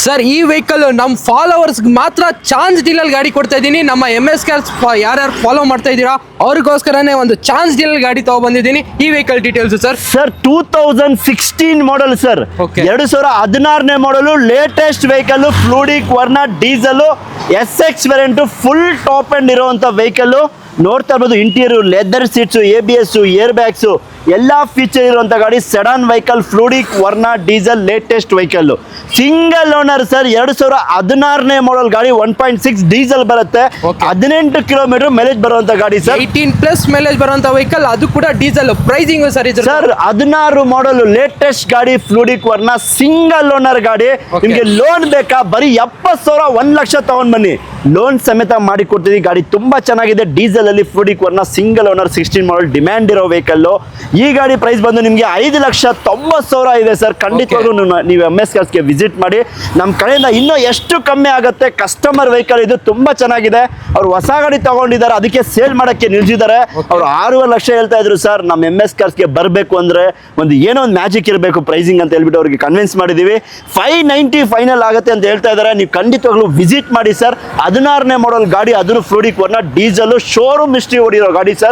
Sir ಈ vehicle ನಮ್ಮ followers ಮಾತ್ರ ಚಾನ್ಸ್ ಡೀಲಲ್ಲಿ ಗಾಡಿ ಕೊಡ್ತಾ ಇದ್ದೀನಿ. ನಮ್ಮ MS ಕಾರ್ಸ್ ಯಾರ್ಯಾರು ಫಾಲೋ ಮಾಡ್ತಾ ಇದ್ದೀರಾ ಅವ್ರಿಗೋಸ್ಕರನೇ ಒಂದು ಚಾನ್ಸ್ ಡೀಲಲ್ಲಿ ಗಾಡಿ ತಗೊಬಂದಿದ್ದೀನಿ. ಈ vehicle details sir 2016 model sir. Okay. 2016ನೇ model latest vehicle Fluidic Verna diesel SX variant full top end ಇರುವಂತ ವೆಹಿಕಲ್. ನೋಡ್ತಾ ಇರ್ಬೋದು interior leather seats, ABS, air bags ಎಲ್ಲ ಫೀಚರ್ ಇರುವಂತ ಗಾಡಿ. Sedan vehicle Fluidic Verna diesel latest vehicle. Single owner sir. 2016ನೇ model ಗಾಡಿ. 1.6 diesel ಬರುತ್ತೆ. 18 kilometre mileage ಬರುವಂತ ಗಾಡಿ ಸರ್. 18+ ಮೈಲೇಜ್ ಬರುವಂತ ವೆಹಿಕಲ್, ಅದು ಕೂಡ ಡೀಸೆಲ್. ಪ್ರೈಸಿಂಗ್ ಸರ್ ಇದು ಸರ್ 16 ಮಾಡಲ್ ಲೇಟೆಸ್ಟ್ ಗಾಡಿ ಫ್ಲೂಡಿಕ್ ವರ್ನಾ ಸಿಂಗಲ್ ಓನರ್ ಗಾಡಿ. ನಿಮ್ಗೆ ಲೋನ್ ಬೇಕಾ? ಬರೀ 70,000 1 ಲಕ್ಷ ತಗೊಂಡ್ ಬನ್ನಿ, ಲೋನ್ ಸಮೇತ ಮಾಡಿ ಕೊಡ್ತೀವಿ. ಗಾಡಿ ತುಂಬಾ ಚೆನ್ನಾಗಿದೆ. ಡೀಸೆಲ್ ಅಲ್ಲಿ ಫ್ಲೂಡಿಕ್ ವರ್ನಾ ಸಿಂಗಲ್ ಓನರ್ 16 ಮಾಡಲ್ ಡಿಮ್ಯಾಂಡ್ ಇರೋ ವೆಹಿಕಲ್. ಈ ಗಾಡಿ ಪ್ರೈಸ್ ಬಂದು ನಿಮಗೆ 5,90,000 ಇದೆ ಸರ್. ಖಂಡಿತವಾಗ್ಲೂ ನೀವು MS ಕಾರ್ಸ್ಗೆ ವಿಸಿಟ್ ಮಾಡಿ. ನಮ್ಮ ಕಡೆಯಿಂದ ಇನ್ನೂ ಎಷ್ಟು ಕಮ್ಮಿ ಆಗುತ್ತೆ. ಕಸ್ಟಮರ್ ವೆಹಿಕಲ್ ಇದು ತುಂಬಾ ಚೆನ್ನಾಗಿದೆ. ಅವ್ರು ಹೊಸ ಗಾಡಿ ತಗೊಂಡಿದ್ದಾರೆ, ಅದಕ್ಕೆ ಸೇಲ್ ಮಾಡಕ್ಕೆ ನಿಲ್ಸಿದ್ದಾರೆ. ಅವ್ರು 6 ಲಕ್ಷ ಹೇಳ್ತಾ ಇದ್ರು ಸರ್. ನಮ್ಮ MS ಕಾರ್ಸ್ಗೆ ಬರಬೇಕು ಅಂದ್ರೆ ಏನೋ ಒಂದು ಮ್ಯಾಜಿಕ್ ಇರಬೇಕು ಪ್ರೈಸಿಂಗ್ ಅಂತ ಹೇಳ್ಬಿಟ್ಟು ಅವ್ರಿಗೆ ಕನ್ವಿನ್ಸ್ ಮಾಡಿದೀವಿ. 590 ಫೈನಲ್ ಆಗುತ್ತೆ ಅಂತ ಹೇಳ್ತಾ ಇದ್ದಾರೆ. ನೀವು ಖಂಡಿತವಾಗ್ಲೂ ವಿಸಿಟ್ ಮಾಡಿ ಸರ್. 16ನೇ ಮಾಡಲ್ ಗಾಡಿ, ಅದನ್ನು Fluidic Verna diesel showroom history ಓಡಿರೋ ಗಾಡಿ ಸರ್.